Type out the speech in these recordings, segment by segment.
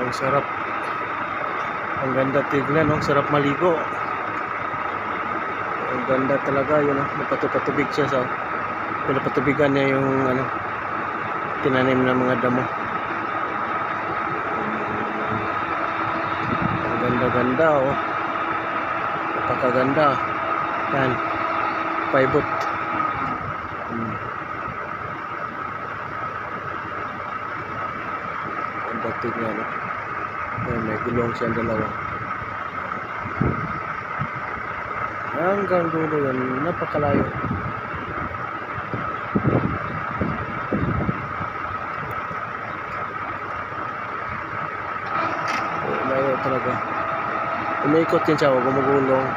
Ang sarap. Ang ganda tignan, ang sarap maligo. Ang ganda talaga yun, napatubig siya sa pinapatubigan niya yung tinanim ng mga damo. Ang ganda-ganda oh. Napakaganda. Yan. Paibot. Ang dating niya, no? Ayan, may gulong siyang dalawa. Hanggang dulo yan, napakalayo. Layo talaga. Umiikot din siya, gumugulong.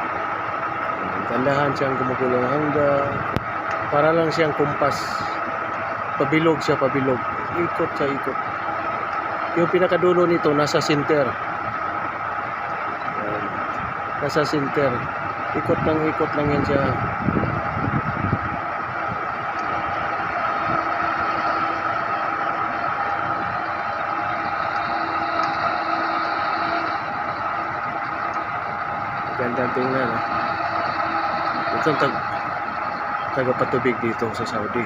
Gandahan siyang gumugulong hanggang para lang siyang kumpas. Pabilog siya, pabilog. Ikot siya, ikot. Yung pinakadulo nito nasa center. Nasa center. Ikot lang yan siya. Gandang tingnan. Ito ang tagapatubig dito sa Saudi.